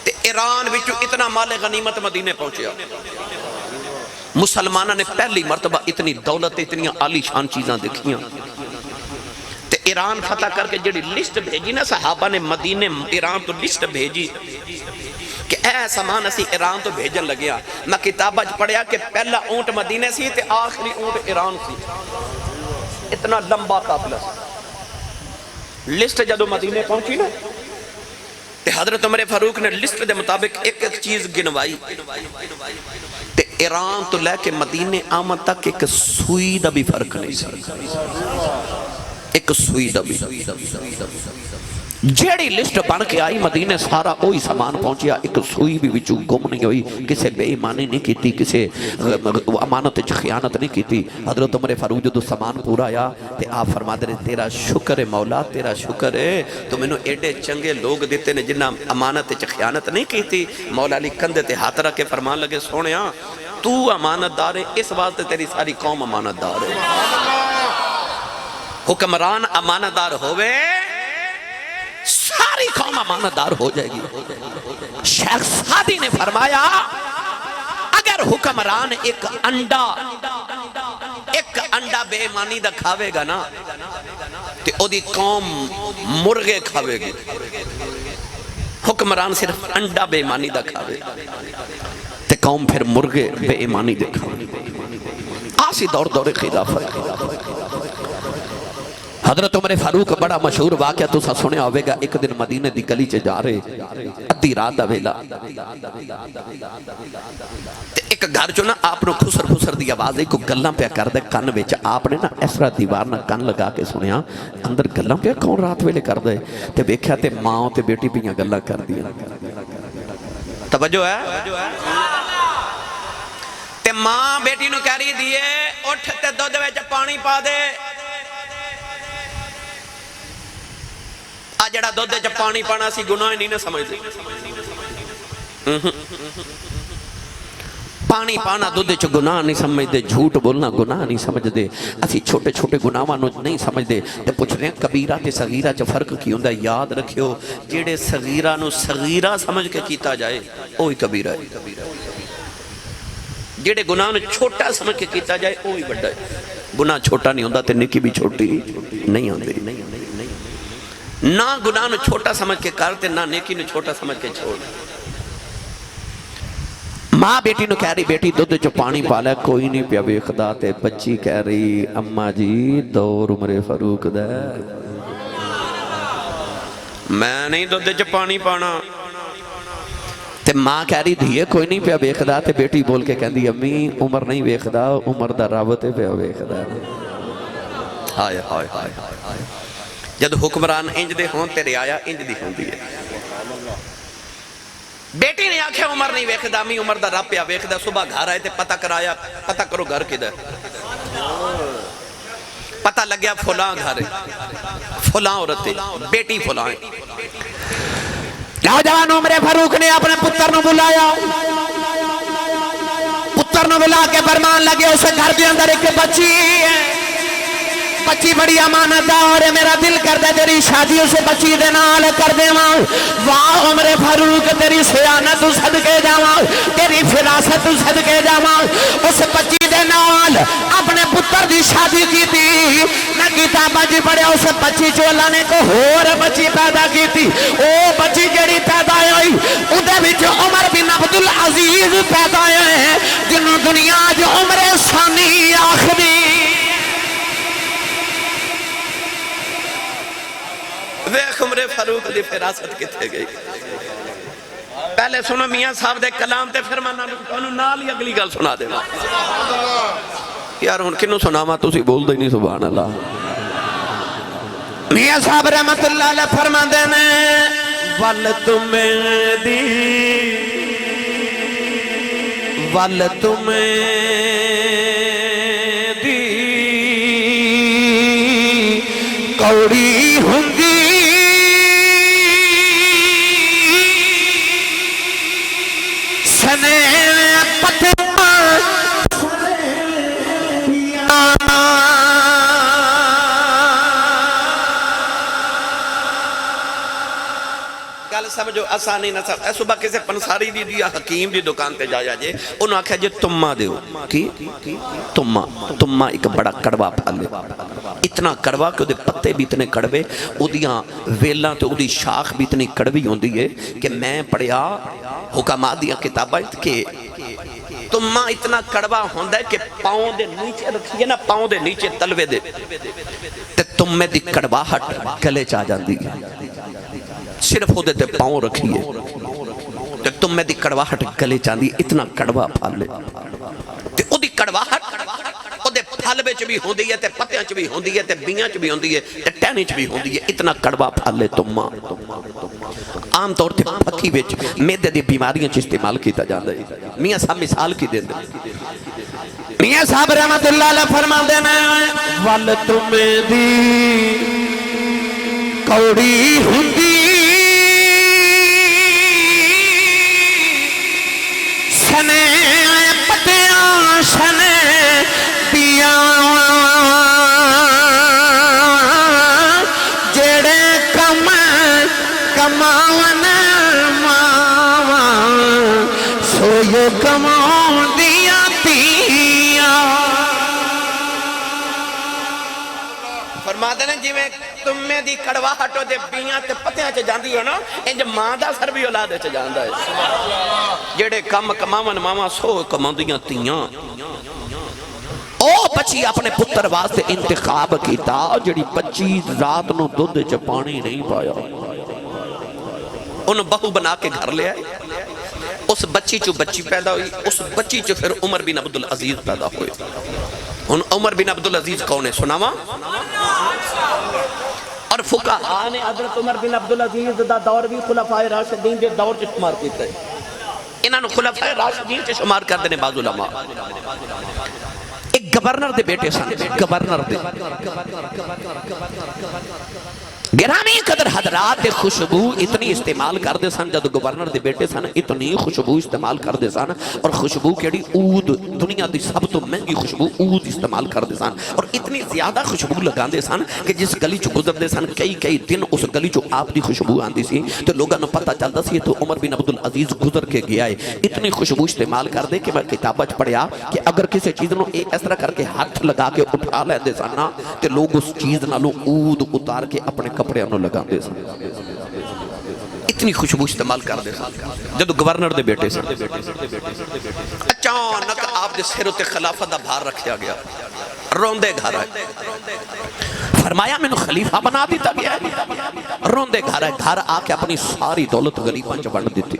تے ایران وچو اتنا مال غنیمت مدینے پہنچیا مسلمانہ نے پہلی مرتبہ اتنی دولت اتنی عالی شان چیزاں دیکھیاں تے ایران فتح کر کے جڑی لسٹ بھیجی نا صحابہ نے مدینے ایران تو لسٹ بھیجی کہ اے سامان اسی ایران تو بھیجن لگیا میں کتابہ پڑھیا کہ پہلا اونٹ مدینے سی تے آخری اونٹ ایران سی اتنا لمبا قافلہ لسٹ جدو مدینے پہنچی نا تے حضرت عمر فاروق نے لسٹ دے مطابق ایک ایک چیز گنوائی تے ایران تو لے کے مدینے آمد تک ایک سوئی دا بھی فرق نہیں سی ایک سوئی دا بھی جیڑی لسٹ بن کے آئی مدینے سارا اوہی سامان پہنچیا ایک سوئی بھی وچوں گم نہیں ہوئی کسے بے ایمانی نہیں کیتی کسے امانت خیانت نہیں کیتی حضرت عمر فاروق جدو سامان پورا آیا تے آپ فرما دے تیرا شکر ہے مولا تیرا شکر ہے تو میں نے ایڈے چنگے لوگ دیتے نے جنہ امانت خیانت نہیں کیتی مولا علی کندے تے ہاتھ رکھ کے فرمان لگے سونیا تو امانت دار ہے اس واسطے تیری ساری قوم امانت دار ہے حکمران امانت دار ہوئے ساری قوم امانتدار ہو جائے گی شیخ سعدی نے فرمایا اگر حکمران ایک انڈا بے ایمانی دا کھاوے گا نا تے او دی قوم مرغے کھاوے گی حکمران صرف انڈا بے ایمانی دا کھاوے تے قوم پھر مرغے بے ایمانی دے کھاوے آسی دور خلافت حضرت عمر فاروق بڑا مشہور واقعہ تو سا سنے ہوئے گا ایک دن مدینہ دی گلی چے جا رہے ادھی رات دا ویلا ایک گھر جو نا آپ نے خسر دی آواز ایک گلاں پہ کر دے کن وچ آپ نے نا اس طرح دیوار نہ کن لگا کے سنیا اندر گلاں پہ کون رات ویلے کر دے تے ویکھیا تے ماں تے بیٹی پیاں گلاں کر دیا توجہ ہے تے ماں بیٹی نو کہہ رہی دیئے اٹھ تے دودھ وچ پانی پا دے جڑا دودھ چ پانی پانا سی گناہ نہیں نہ سمجھ دے پانی پانا دودھ چ گناہ نہیں سمجھتے، جھوٹ بولنا گناہ نہیں سمجھتے، اسی چھوٹے چھوٹے گناہاں نو نہیں سمجھتے تے پوچھ رہے ہیں کبیرہ تے صغیرہ چ فرق کی ہوندا ہے؟ یاد رکھیو جڑے صغیرہ نو صغیرہ سمجھ کے کیتا جائے وہی کبیرہ ہے، جڑے گناہ نو چھوٹا سمجھ کے کیتا جائے وہی بڑا ہے۔ گناہ چھوٹا نہیں ہوندا تے نیکی بھی چھوٹی نہیں ہوندی۔ نہ گناہ نو چھوٹا سمجھ کے کرتے، نہ نیکی نو چھوٹا سمجھ کے چھوڑ۔ ماں بیٹی نو کہہ رہی بیٹی دودھ چ پانی پالا، کوئی نہیں پیا ویکھدا تے بچی کہہ رہی اماں جی دور عمر فاروق دا میں نہیں دودھ چ پانی پانا۔ تے ماں کہہ رہی دھیے کوئی نہیں پیا ویکھدا تے بیٹی بول کے کہندی امی عمر نہیں ویکھدا، عمر دا رب تے پیا ویکھدا۔ ہائے ہائے ہائے ہائے، جد حکمران انج دے ہون تے رعایا انج دی ہوندی ہے۔ بیٹی نے آکھے عمر نہیں ویکھدا، امی عمر دا رب پیا ویکھدا۔ صبح گھر آئے تے پتہ کرایا، پتہ کرو گھر کدھر، پتہ لگیا فلاں گھر ہے، فلاں عورت ہے، بیٹی فلاں ہے۔ نوجوان عمر فاروق نے اپنے پتر نو بلایا، پتر نو بلا کے فرمان لگے اسے گھر دے اندر ایک بچی ہے، بچی بڑی امانت دار ہے، میرا دل کردے تیری شادی اسے بچی دے نال کر دے ماں۔ واہ عمر فاروق تیری سیانت صدقے جاواں، تیری فراست صدقے جاواں، اس بچی دے نال اپنے پتر دی شادی کی تھی۔ نہ کتاباں جی پڑھے اس بچی چو اللہ نے کو ہور بچی پیدا کی تھی، او بچی جڑی پیدا ہوئی اودے وچ عمر بن عبدالعزیز پیدا ہوئے جنہوں دنیا جو عمر ثانی آخری۔ ویخ عمر فاروق دی فراست کتے گئی۔ پہلے سنو میاں صاحب دے کلام تے پھر میں نال ہی اگلی گل سنا دے۔ یار ہن کنوں سناواں تسی بول دے نہیں سبحان اللہ۔ میاں صاحب رحمت اللہ علیہ فرماندے نے ول تمہیں دی ول تمہیں دی کوڑی ہوندی سنے پتے گل سمجھو آسانی نہ سب۔ صبح کسے پنساری دی دیا حکیم دی دکان تے جایا جے انہوں آکھا جے تمہ دیو کی تمہ ایک بڑا کڑوا پھالے، اتنا کڑوا کہ دے پتے بھی اتنے کڑوے، اودیاں ویلاں تے اودی شاخ بھی اتنی کڑوی ہوندی ہے کہ میں پڑھیا حکامات دیا کتابہ کہ تمہ اتنا کڑوا ہوندہ ہے کہ پاؤں دے نیچے رکھیے نا، پاؤں دے نیچے تلوے دے تے تمہ دی کڑواہٹ گلے چاہ جاندی ہے، صرف ہو دے پاؤں رکھیے تے تمہ دی کڑواہٹ گلے چاندی، اتنا کڑوا پھالے تے او دی کڑواہٹ او دے پھال بچ بھی ہوندی ہے تے پتیاں چ بھی ہوندی ہے تے بیاں چ بھی ہوندی ہے تے ٹہنی چ بھی ہوندی ہے، اتنا کڑوا پھالے تمہ عام طور تے پکی وچ میدے دی بیماریاں چ استعمال کیتا جاندا ہے۔ میاں صاحب مثال کی دیندے، میاں صاحب رحمت اللہ علیہ فرماندے نے ول تمہیں دی کوڑی ہوندی سنے پتیاں سنے پیاں جڑے کم کماون ماواں سویو کماؤں دیاں تیاں۔ فرماتے ہیں جی میں تمہیں دی کڑواہٹ دے بیاں تے پتیاں چ جاندی ہو نا، انج ماں دا سر بھی اولاد چ جاندا ہے، جڑے کم کماون ماواں سو کماندیاں تیاں۔ او بچی اپنے پتر واسطے انتخاب کیتا، جڑی بچی رات نو دودھ چ پانی نہیں پایا، انہوں بہو بنا کے گھر لے آئے، اس بچی چو بچی پیدا ہوئی، اس بچی چو پھر عمر بن عبدالعزیز پیدا ہوئے۔ ان عمر بن عبدالعزیز کون ہے سناوا؟ اور فقہاء نے حضرت عمر بن عبدالعزیز دا دور بھی خلفاء راشدین دے دور چ شمار کیتا ہے، انہاں نو خلفاء راشدین چ شمار کر دینے بعض علماء۔ ایک گورنر دے بیٹے سن، گورنر دے گرامی قدر حضرات خوشبو اتنی استعمال کر دے سن جب گورنر دے بیٹے سن اتنی خوشبو استعمال کر دے سن اور خوشبو کیڑی عود دنیا دی سب تو مہنگی خوشبو عود استعمال کر دے سن اور اتنی زیادہ خوشبو لگا دے سن کہ جس گلی چو گزر دے سن کئی دن اس گلی چو آپ دی خوشبو آندی سی تو لوگوں نے پتہ چلتا سی تو عمر بن عبدالعزیز گزر کے گیا ہے اتنی خوشبو استعمال کر دے کہ میں کتابہ پڑھیا کہ اگر کسی چیز نو اس طرح کر کے ہاتھ لگا کے اٹھا لے دے سن تو لوگ اس چیز نالوں عود اتار کے اپنے کپڑے انہوں لگا دے سن اتنی خوشبو استعمال کر دے سن جب گورنر دے بیٹے سن اچانک آپ دے سر تے خلافت دا بھار رکھیا گیا روندے گھر آئے فرمایا میں نے خلیفہ بنا دیتا گیا ہے روندے گھر آئے گھر آ کے اپنی ساری دولت غریباں چ بانٹ دیتی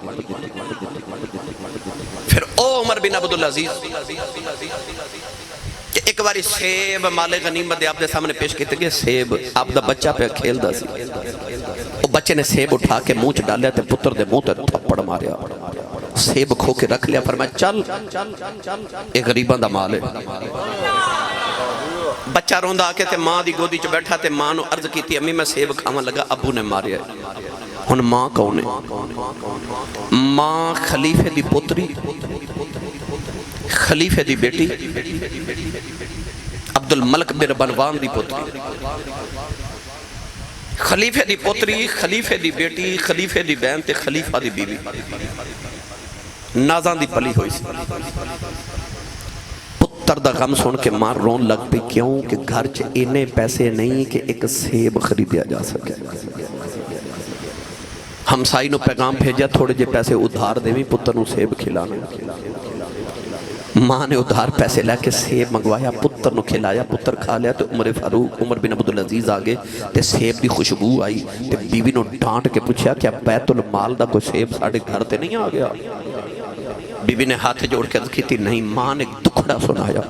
پھر او عمر بن عبدالعزیز کہ ایک باری سیب مال غنیمت دے آپ دے سامنے پیش کیتے گئے سیب آپ دا بچہ پہ کھیل دا سی وہ بچے نے سیب اٹھا کے منہ چ ڈالیا تے پتر دے منہ تے تھپڑ ماریا سیب کھو کے رکھ لیا فرمایا چل ایک غریباں دا مال ہے بچہ روندا آکے تے ماں دی گودی چ بیٹھا تے ماں نو عرض کیتی امی میں سیب کھاواں لگا ابو نے ماریا ہن ماں کون ہے ماں خلیفے دی پتری خلیفے دی بیٹی عبدالملک بن بنوان دی پتری خلیفے دی پتری خلیفے دی بیٹی خلیفے دی بہن تے خلیفہ دی بیوی نازاں دی پلی ہوئی سی پتر دا غم سن کے ماں رون لگ پی کیوں کہ گھر چ انے پیسے نہیں کہ ایک سیب خریدیا جا سکے ہمسائی نو پیغام بھیجا تھوڑے جے پیسے ادھار دے بھی پتر نو سیب کھلانا ماں نے ادھار پیسے لے کے سیب منگوایا پتر نو کھلایا پتر کھا لیا تو عمر فاروق عمر بن عبدالعزیز آگے تے سیب دی خوشبو آئی تے بیوی نو ڈانٹ کے پوچھا کیا بیت المال دا کوئی سیب ساڑھے گھر تے نہیں آگیا بیوی نے ہاتھ جوڑ کے کی تھی نہیں ماں نے دکھڑا سنایا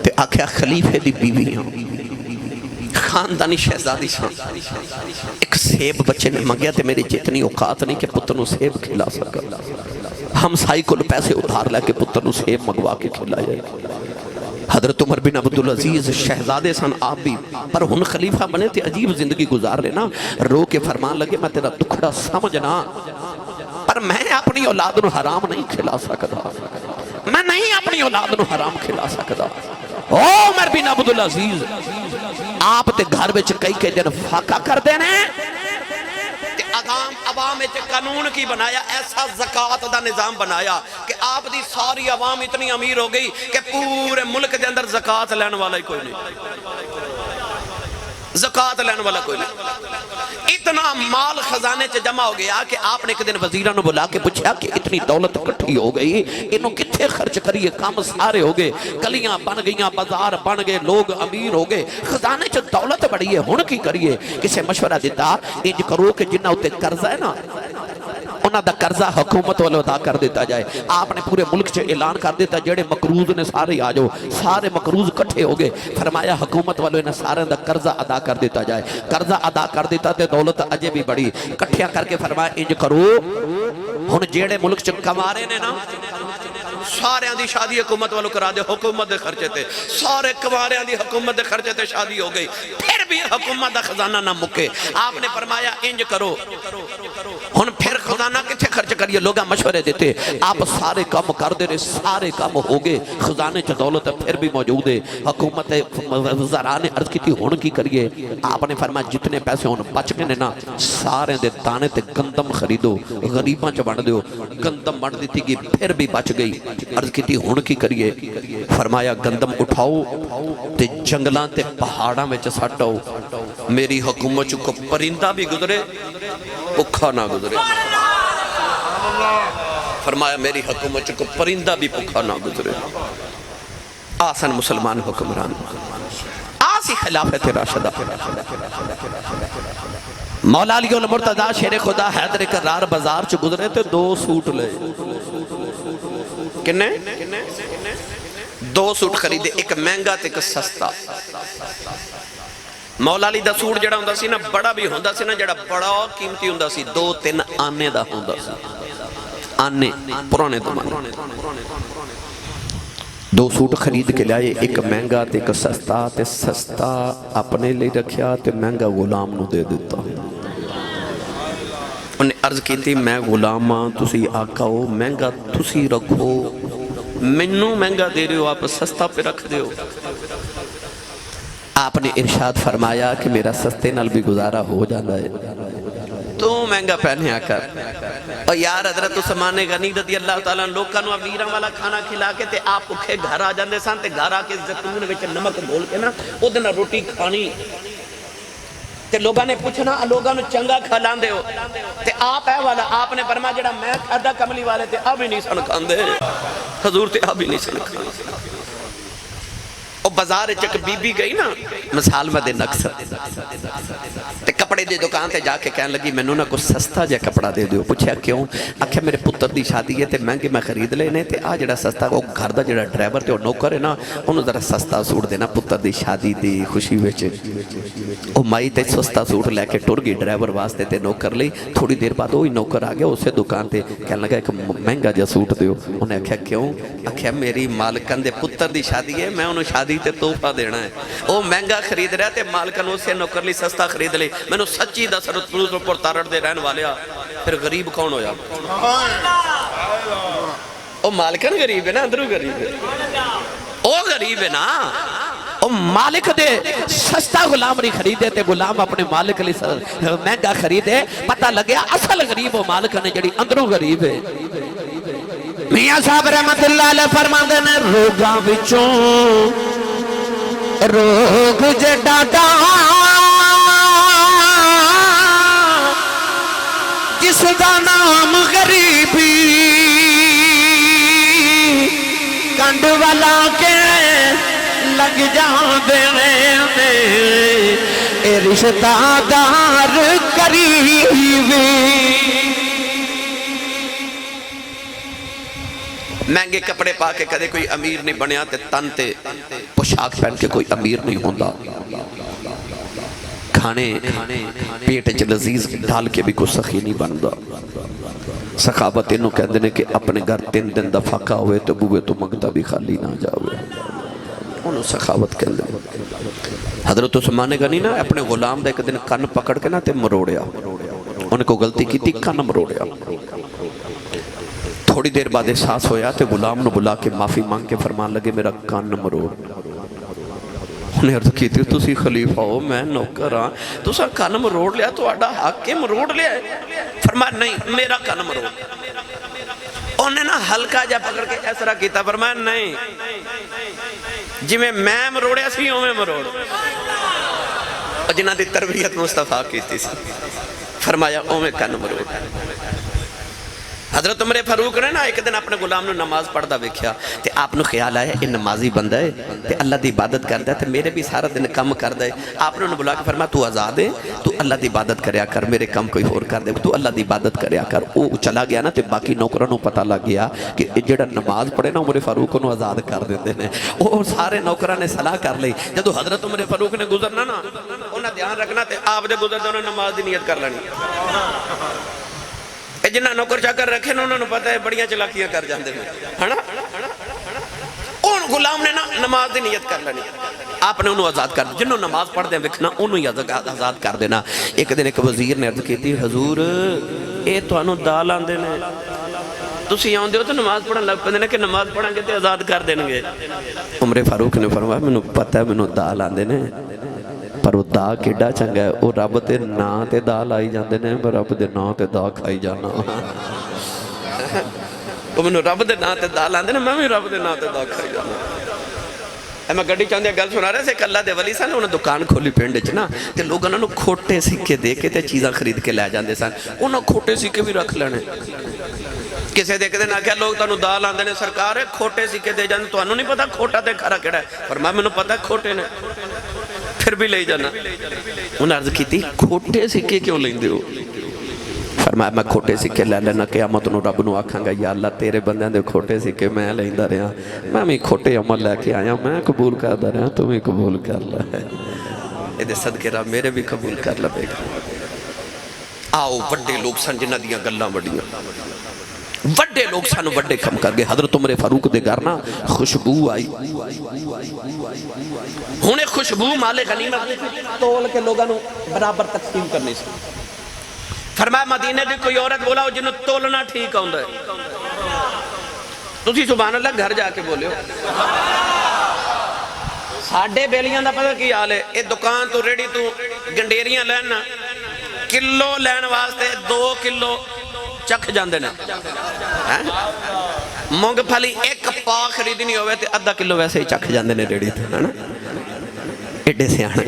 تے آکھیا خلیفے دی بیوی ہیں خاندانی شہزادی شان ایک سیب بچے نے منگیا تے میری جتنی اوقات نہیں کہ پتر نو سیب کھلا سکا ہمسائی کو پیسے ادھار لے کے پتر نو سیب منگوا کے کھلایا حضرت عمر بن عبدالعزیز شہزادے سن آپ بھی پر ہن خلیفہ بنے تے عجیب زندگی گزار لینا رو کے فرمان لگے میں تیرا دکھڑا سمجھنا پر میں اپنی اولاد نو حرام نہیں کھلا سکتا میں نہیں اپنی اولاد نو حرام کھلا سکتا او عمر بن عبدالعزیز آپ تے گھر بچ کئی دن فاقہ کر دینے عوام قانون کی بنایا ایسا زکاة دا نظام بنایا کہ آپ دی ساری عوام اتنی امیر ہو گئی کہ پورے ملک دے اندر زکاة لین والا ہی کوئی نہیں زکاة لین والا کوئی نہیں اتنا مال خزانے چ جمع ہو گیا کہ آپ نے ایک دن وزیرانو بلا کے پوچھا کہ اتنی دولت کٹھی ہو گئی انہوں کتھے خرچ کریے کام سارے ہو گئے گلیاں بن گئیاں بازار بن گئے لوگ امیر ہو گئے خزانے چ دولت بڑی ہے ہن کی کریے کسے مشورہ دیتا انج کرو کہ جنہ ہوتے قرض ہے نا انہاں دا قرضہ حکومت والو ادا کر دیتا جائے آپ نے پورے ملک سے اعلان کر دیتا جڑے مقروض نے سارے آ جاؤ سارے مقروض کٹھے ہو گئے فرمایا حکومت والو انہیں سارے دا قرضہ ادا کر دیتا جائے قرضہ ادا کر دیتا تے دولت اجے بھی بڑی کٹھیاں کر کے فرمایا انج کرو ہن جڑے ملک چ کمارے نے نا سارے دی شادی حکومت والو کرا دے حکومت دے خرچے تے سارے کمارے دی حکومت دے خرچے تے شادی ہو گئی پھر بھی حکومت دا خزانہ نہ مکے آپ نے فرمایا انج کرو ہن پھر خزانہ کتھے خرچ کریے لوگاں مشورے دیتے آپ سارے کام کر دے رہے سارے کام ہو گئے خزانے چ دولت پھر بھی موجود ہے حکومت وزراء نے عرض کی تھی ہن کی کریے آپ نے فرمایا جتنے پیسے ہن بچ گئے نا سارے دے دانے تے گندم خریدو غریباں چ بانٹ دیو گندم بانٹ دیتی گئی پھر بھی بچ گئی عرض کی تھی ہن کی کریے فرمایا گندم اٹھاؤ تے جنگلاں تے پہاڑاں وچ سٹو میری حکومت کو پرندہ بھی گزرے بھوکا نہ گزرے فرمایا میری حکومت کو پرندہ بھی بھوکا نہ گزرے آسن مسلمان حکمران آسی خلافت راشدہ مولا علی المرتضی شیر خدا حیدر کرار بازار چ گزرے تے 2 سوٹ لے کنے 2 سوٹ خریدے ایک مہنگا تے ایک سستا مولا علی دا سوٹ جڑا ہوندا سی نا بڑا بھی ہوندا سی نا جڑا بڑا قیمتی ہوندا سی 2-3 آنے دا ہوندا سی آنے پرانے زمانے دو سوٹ خرید کے لائے، ایک مہنگا تے ایک سستا، تے سستا اپنے لئے رکھیا تے مہنگا غلام نو دے دیتا. انہیں عرض کی تھی میں غلام ہاں، تسی آقا ہو، مہنگا تسی رکھو، منو مہنگا دے رہے ہو، آپ سستا پہ رکھ دے ہو. آپ نے ارشاد فرمایا کہ میرا سستے نال بھی گزارا ہو جانا ہے، تو مہنگا پہنے آکر. اور یار حضرت عثمان غنی رضی اللہ تعالیٰ لوگاں نو امیراں والا کھانا کھلا کے تے آپ بھکھے گھر آ جاندے سن تے گھر آ کے زیتون وچ نمک گھول کے نا اودے نال روٹی کھانی تے لوگاں نے پوچھنا لوگاں نو چنگا کھلاندے ہو تے آپ ہے والا آپ نے فرمایا جڑا میں کھادا کملی والے تے اب ہی نہیں سن کھاندے حضور تے اب ہی نہیں سن کھاندے. او بازار چک بی بی گئی نا مثال مدے نقصر تے کپڑے دے دکان تے جا کے کہنے لگی میں نو نا کچھ سستا جا کپڑا دے دیو. پوچھا کیوں؟ آکھے میرے پتر دی شادی ہے تے مہنگے میں خرید لینے تے آ جڑا سستا وہ گھر دا جڑا ڈرائیور تے وہ نوکر ہے نا انہوں ذرا سستا سوٹ دینا پتر دی شادی دی خوشی وچ. او مائی تے سستا سوٹ لے کے ٹر گئی ڈرائیور واسطے تے نوکر لئی. تھوڑی دیر بعد وہی نوکر آ گیا اسے دکان تے کہنے لگا ایک مہنگا جا سوٹ دیو. انہیں آکھیا کیوں؟ آکھیا میری مالکن دے پتر دی شادی ہے میں انہوں شادی تے تحفہ دینا ہے. او مہنگا خرید رہا تے مالکن اسے نوکر لی سستا خرید لے. میں نے سچی دا سرط پروز پر تارڑ دے رہن والیا پھر غریب کون ہویا؟ او مالکن غریب ہے نا اندرو غریب ہے او غریب ہے نا. او مالک دے سستا غلام نہیں خریدے تے غلام اپنے مالک لی مہنگا خریدے. پتہ لگیا اصل غریب او مالک نے جڑی اندرو غریب ہے. میاں صاحب رحمت اللہ علیہ فرماندے نے روگاں وچوں روگ جے ڈاڈا جس دا نام غریبی کنڈ والا کے لگ جاندے نے اے رشتہ دار قریبی. مہنگے کپڑے پا کے کدے کوئی امیر نہیں بنیا تے تن تے پوشاک پہن کے کوئی امیر نہیں ہوندا. کھانے پیٹ چ لذیذ ڈال کے بھی کوئی سخی نہیں بندا. سخاوت انہوں کہندے نے کہ اپنے گھر 3 دن دا فاقہ ہوئے تو بوئے تو منگتا بھی خالی نہ جاوے. انہوں سخاوت کہندے. حضرت عثمان غنی نا اپنے غلام دا ایک دن کن پکڑ کے نا تے مروڑیا. انہیں کو غلطی کی تھی کن مروڑیا. تھوڑی دیر بعد احساس ہویا تے غلام نو بلا کے معافی مانگ کے فرمان لگے میرا کان مروڑ. انہیں عرض کی تھی تسی خلیفہ ہو میں نوکر ہاں تسا کان مروڑ لیا تو آڈا حق کے مروڑ لیا ہے. فرمایا نہیں میرا کان مروڑ. انہیں نا ہلکا جا پکڑ کے ایسا کیتا. فرمایا نہیں جی میں مروڑیا سی ہوں میں مروڑ. اور جنہ دی تربیت مصطفیٰ کی تھی فرمایا او میں کان مروڑ. حضرت عمر فاروق نے نا ایک دن اپنے غلام نے نماز پڑھدا ویکھیا تے آپ نے خیال آیا یہ نمازی بندہ ہے تے اللہ دی عبادت کردا ہے تے میرے بھی سارا دن کم کردا ہے. آپ نے انہوں بلا کے فرمایا تو آزاد ہے تو اللہ دی عبادت کریا کر میرے کم کوئی اور کر دے تو اللہ دی عبادت کریا کر. وہ چلا گیا نا تے باقی نوکراں نوں پتہ لگ گیا کہ جڑا نماز پڑھے نا عمر فاروق نوں آزاد کر دیندے نے. وہ سارے نوکراں نے صلاح کر لئی جدوں حضرت عمر فاروق نے گزرنا نا انہاں دھیان رکھنا تے آپ دے گزردے انہاں نماز دی نیت کر لینی. جنہ نوکر چاکر رکھے نا انہوں نے پتہ ہے بڑیاں چلاکیاں کر جاندے میں ہے نا. ان غلام نے نا نماز دی نیت کر لینی. آپ نے انہوں آزاد کر جنہوں نماز پڑھ دیں وکھنا انہوں ہی آزاد کر دینا. ایک دن ایک وزیر نے عرض کی تھی حضور اے تو انہوں دال آندے نے تسی آندے ہو تو نماز پڑھن لگ پندے نے کہ نماز پڑھیں گے تو آزاد کر دیں گے. عمر فاروق نے فرمایا میں نے پتہ ہے میں نے دال آندے نے پر وہ دا کیڑا چنگا ہے وہ رب تے نا تے دا لائی جاندے نے پر رب دے نا تے دا کھائی جانا. وہ میں رب دے نا تے دا لاندے نے میں بھی رب دے نا تے دا کھائی جانا. میں گھڑی چاندیا گل سنا رہے سے ایک اللہ دے ولی سن انہوں نے دکان کھولی پنڈ چ نا تے لوگ انہوں نے کھوٹے سکے دے کے تے چیزاں خرید کے لے جاندے سن. انہوں کھوٹے سکے بھی رکھ لینے. کسے دیکھ دے نا کیا لوگ تانوں دال آندے نے سرکار ہے کھوٹے سکے دے جاندے تو انہوں نہیں پتا کھوٹا تے کھرا کیڑا ہے. فرمایا میں نے پتا کھوٹے نے پھر بھی لے جانا. انہیں عرض کی تھی کھوٹے سکے کیوں لیں دے ہو؟ فرمایا میں کھوٹے سکے لے لینا قیامت نو رب نو آکھاں گا یا اللہ تیرے بندیاں دے کھوٹے سکے میں لیندہ رہا میں بھی کھوٹے عمل لے کے آیا میں قبول کردہ رہا تمہیں قبول کر لے. یہ صدقے رہا میرے بھی قبول کر لے گا. آؤ بڑے لوگ سن جنہ دیاں گلاں بڑیاں وڈے لوگ سانو وڈے کم کر گئے. حضرت عمر فاروق دے گھر نا خوشبو آئی. ہن خوشبو مال غنیمت تول کے لوگاں نو برابر تقسیم کرنی سی. فرمایا مدینے دی کوئی عورت بولا جنوں تولنا ٹھیک آندا ہے. تسی سبحان اللہ گھر جا کے بولے ہو. ساڈے بیلیاں دا پتہ کی حال ہے. اے دکان تو ریڑی تو گنڈیریاں لینا کلو لین واسطے 2 کلو چکھ جاندے نا. مونگ پھلی ایک پا خریدنی ہوئے تے آدھا کلو ویسے ہی چکھ جاندے نے ریڑی تے نا. ایڈے سیانے.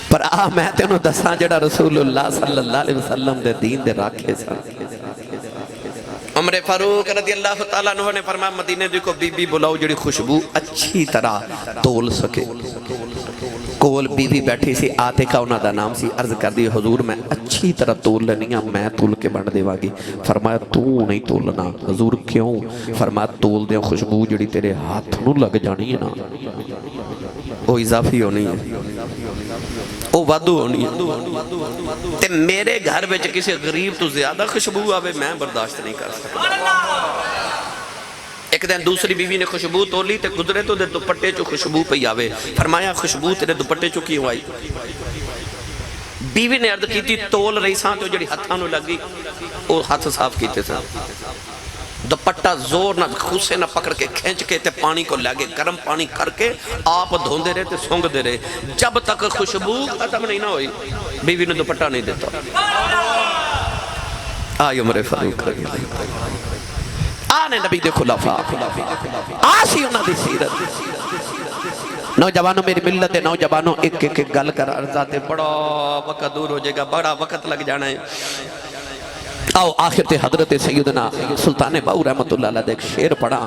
پر میں تینوں دساں جڑا رسول اللہ صلی اللہ علیہ وسلم دے دین دے راکھے سن. عمر فاروق رضی اللہ تعالیٰ عنہ نے فرمایا مدینے دی کو بی بی بلاؤ جڑی خوشبو اچھی طرح تول سکے. کول بی بی بیٹھی سی آتے کا انہاں دا نام سی. عرض کر دی حضور میں اچھی طرح تول لنی ہاں میں تول کے بن دے واگی. فرمایا تو نہیں تولنا. حضور کیوں؟ فرمایا تول دے خوشبو جڑی تیرے ہاتھ نو لگ جانی ہے نا وہ اضافی ہونی ہے وہ وادو ہونی ہے. تے میرے گھر وچ کسی غریب تو زیادہ خوشبو آوے میں برداشت نہیں کر سکتا. ایک دن دوسری بیوی نے خوشبو تولی تے گزرے تو دے دوپٹے چو خوشبو پہ آوے. فرمایا خوشبو تیرے دوپٹے چو کیوں آئی؟ بیوی نے عرض کی تھی تول رہی سان تو جڑی ہتھانو لگی وہ ہاتھ صاف کیتے سان. دوپٹہ زور نہ خوشے نہ پکڑ کے کھینچ کے تے پانی کو لگے گرم پانی کر کے آپ دھوندے رہے تے سونگ دے رہے جب تک خوشبو ختم نہیں نہ ہوئی. بیوی نے دوپٹہ نہیں دیتا. آئی عمر فاروق رضی اللہ آنے نبی دے خلافہ آسی انہاں دی سیرت. نوجوانوں میری ملت ہے نوجوانوں ایک ایک گل کر ارزاتے بڑا وقت دور ہو جائے گا بڑا وقت لگ جانا ہے. آؤ آخر تے حضرت سیدنا سلطان باؤ رحمت اللہ علیہ ایک شیر پڑھا.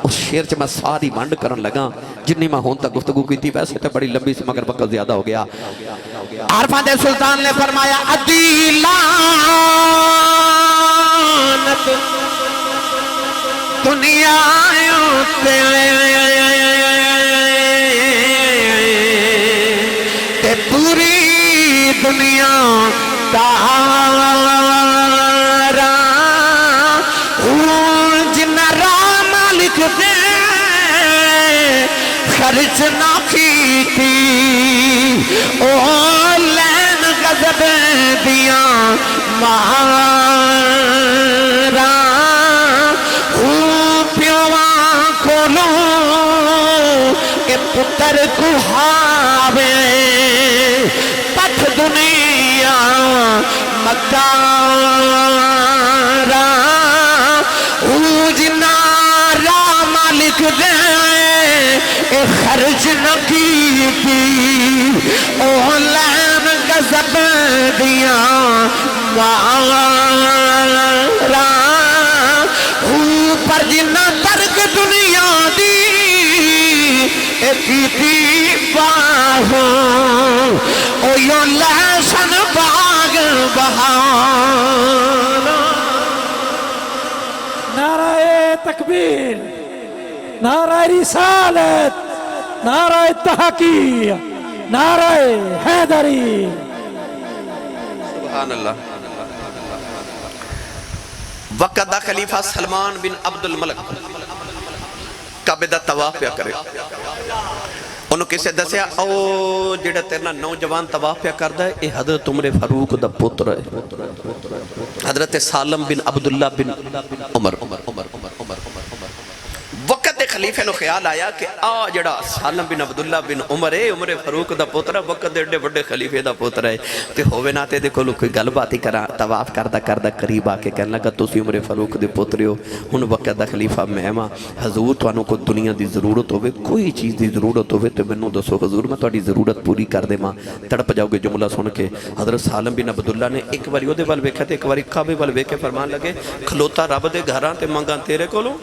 اس شیر چ میں ساری منڈ کرن لگا جنی میں ہون تک گفتگو کی تھی ویسے تے بڑی لمبی سی مگر وقت زیادہ ہو گیا. عارفان دے سلطان نے فرمایا ادی لعنت دنیا تے پوری دنیا تارا جنہ راہ مالک دے خرچ نہ کی تھی او لین غضب دیاں مارا پیواں کھولو کہ پتر کہاوے پتھ دنیا مکارا جنا را مالک دے خرچ نہ کی تھی او لین غضب دیاں مارا پر جنہ ترک دنیا دی کیتی باہوں او یوں لہسن باغ بہانا. نعرہ تکبیر نعرہ رسالت نعرہ تحقیق نعرہ حیدری. سبحان اللہ. وقت دا خلیفہ سلمان بن عبد الملک کعبے دا طواف پیا کرے. انہوں کسے دسیا او جڑا تیرنا نوجوان طواف پیا کردا ہے اے حضرت عمر فاروق دا پتر ہے حضرت سالم بن عبداللہ بن عمر. وقت دے خلیفے نو خیال آیا کہ آ جڑا سالم بن عبداللہ بن عمر ہے عمر فاروق دا پتر ہے وقت دے بڑے خلیفے دا پتر ہے تے ہووے نا تے دے کولو کوئی گل باتی کرا طواف کردا قریب آ کے کہنے لگا تسی عمر فاروق دے پتر ہو ہن وقت دا خلیفہ میں ہاں حضور تانوں کو دنیا دی ضرورت ہوے کوئی چیز دی ضرورت ہوے تے مینوں دسو حضور میں تہاڈی ضرورت پوری کر دیواں. تڑپ جاؤ گے جملہ سن کے. حضرت سالم بن عبداللہ نے ایک باری او دے ول ویکھیا تے ایک باری کعبے ول ویکھ کے فرمان لگے کھلوتا رب دے گھراں تے منگاں تیرے کولوں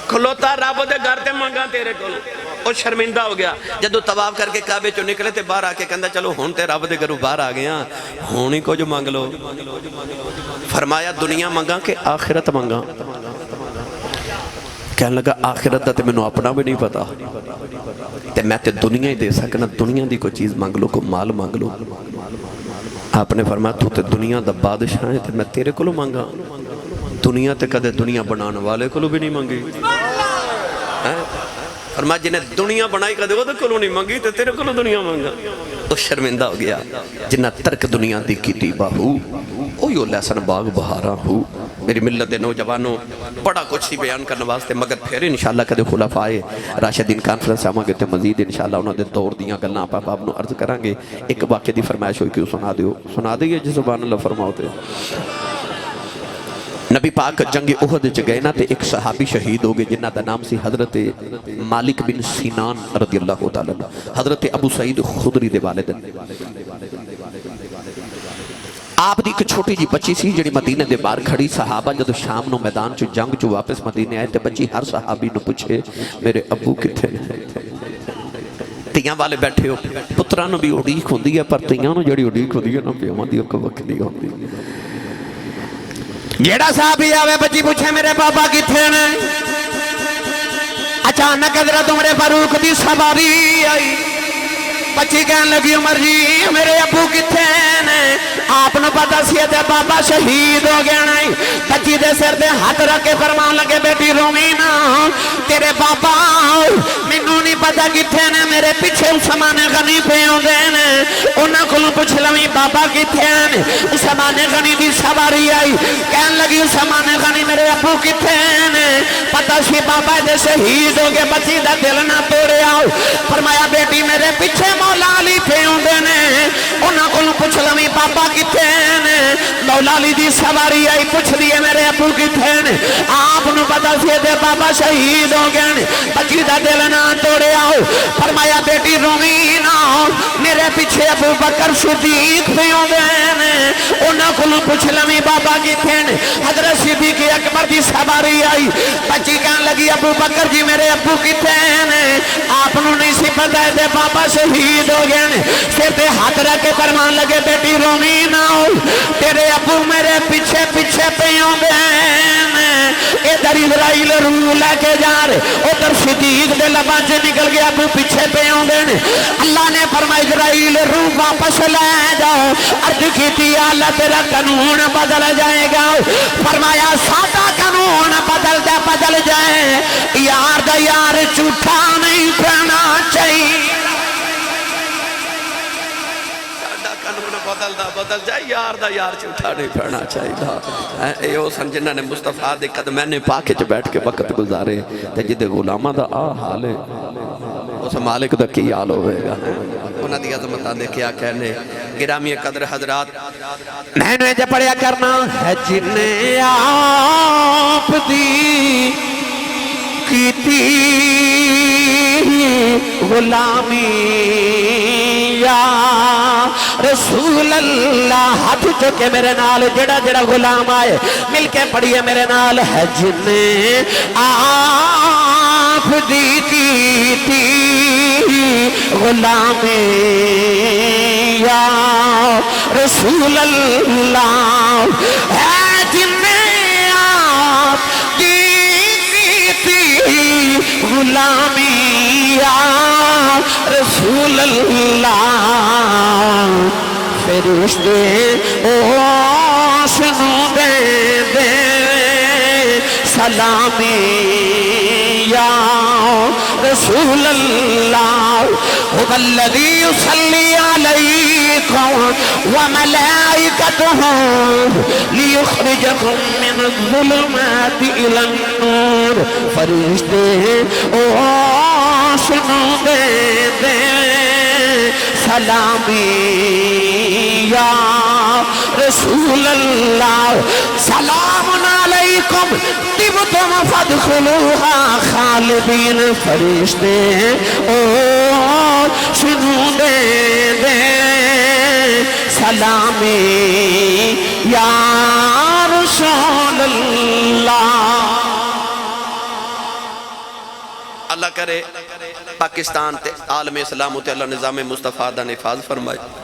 کھلوتا رب دے گھر تے منگاں تیرے کولوں. وہ شرمندہ ہو گیا جدو طواف کر کے کعبے چوں نکلے تے باہر آ کے کہندا چلو ہن تے رب دے گھروں باہر آ گیا ہن ہی کچھ مانگ لو. فرمایا دنیا منگاں کہ آخرت منگاں. کہنے لگا آخرت دا تے مینوں اپنا بھی نہیں پتا تے میں تے دنیا ہی دے سکنا دنیا دی کوئی چیز مانگ لو کوئی مال مانگ لو. آپ نے فرمایا تو تے دنیا دا بادشاہ ہے تے میں تیرے کو مانگا دنیا تے کدے دنیا بنانے والے کو بھی نہیں مانگی فرمایا جنہیں دنیا بنائی کدے وہ کو نہیں مانگی تے تیرے کو دنیا مانگا تو شرمندہ ہو گیا جنہ ترک دنیا دی کیتی باہو اوہی لہسن باغ بہارا ہو میری ملت نوجوانوں بڑا کچھ ہی بیان کرنے واسطے مگر پھر انشاءاللہ کدے خلفائے راشدین کانفرنس آماں گے تے مزید انشاءاللہ انہوں نے دور دیاں گلنا آپ آپ نو عرض کریں گے ایک واقعہ دی فرمائش ہوئی کیوں سنا دیئے جی سبحان اللہ فرماؤتے نبی پاک جنگ احد چ گئے نا تے ایک صحابی شہید ہو گئے جنہ دا نام سی حضرت مالک بن سینان رضی اللہ تعالیٰ حضرت ابو سعید خدری دے والدن آپ دی ایک چھوٹی جی بچی سی جڑی مدینہ دے بار کھڑی صحابہ جدو شام نو میدان چو جنگ چو واپس مدینہ آئے تے بچی ہر صحابی نو پوچھے میرے ابو کتھے تیاں والے بیٹھے ہو پترانو بھی اڑیک ہوندی ہے پر تیاں نو جڑی اڑیک ہوندی ہے نا پیوان دی اکا وقت نہیں ہوندی جیڑا صحابی آوے بچی پوچھے میرے بابا کتھے نے اچانک حضرت عمر فاروق دی سواری آئی بچی کہن لگی عمر جی میرے ابو کتھے نے آپ نو پتا سی تے بابا شہید ہو گیا نہیں بچی دے سر دے ہاتھ رکھ کے فرمان لگے بیٹی رومی نا تیرے بابا مینوں نہیں پتا کتھے نے میرے پیچھے عثمان غنی پہ ہوندے نے انہاں کولوں پوچھ لویں بابا کتھے نے عثمان غنی دی سواری آئی کہن لگی عثمان غنی میرے ابو کتھے نے پتا سی بابا دے شہید ہو گئے بچی دا دل نہ توڑیا فرمایا بیٹی میرے پیچھے مولا علی پہ ہوندے نے انہاں کولوں پوچھ لویں بابا کتھے نے مولا علی دی سواری آئی پوچھ دیئے میرے ابو کتھے نے آپ نو پتا سی دے بابا شہید ہو گئے نے بچی دا دل نہ توڑے آؤ فرمایا بیٹی رومی نہ میرے پیچھے ابو بکر صدیق پہ ہوندے نے انہاں کولوں پوچھ لویں بابا کتھے نے حضرت صدیق اکبر دی سواری آئی بچی کہن لگی ابو بکر جی میرے ابو کتھے نے آپ نو نہیں سی پتا دے بابا شہید ہو گئے نے سر تے ہاتھ رکھ کے فرمان لگے بیٹی رومی نہ ہو تیرے ابو میرے پیچھے پیچھے پیوں دے ادھر اسرائیل روح لے کے جا رہے ادھر صدیق دے لباں سے نکل گیا ابو پیچھے پیوں دے اللہ نے فرمایا اسرائیل روح واپس لے جاؤ عرض کی تھی اللہ تیرا قانون بدل جائے گا فرمایا سادہ قانون بدل جائے یار دا یار جھوٹا نہیں پڑنا چاہیے بدل جائے یار دا یار جھوٹا نہیں پڑنا چاہیے اے او سن جنہاں نے مصطفیٰ دے قدمین پاکے چ بیٹھ کے وقت گزارے تے جدے غلامہ دا حال ہے اس مالک دا کی حال ہوئے گا انہاں دی عظمتاں دے کیا کہنے گرامی قدر حضرات میں نے جب پڑھیا کرنا ہے جنہیں آپ دی کیتی غلامی یا رسول اللہ ہاتھ چکے میرے نال جڑا جڑا غلام آئے مل کے پڑھئے میرے نال ہے جنہیں آپ دی کیتی غلامی یا رسول اللہ ہے جنہیں آپ دی کیتی غلامی یا رسول اللہ فرشتے سنو دے سلامی یا رسول اللہ هو الذي يصلي عليكم وملائكته ليخرجكم من الظلمات إلى النور فرشتے سنو دے سلامی یا رسول اللہ سلام علیکم طبتم فادخلوها خالدین فرشتے سنو دے سلامی یا رسول اللہ اللہ کرے پاکستان تے عالم اسلام تے اللہ نظام مصطفیٰ دا نفاذ فرمائے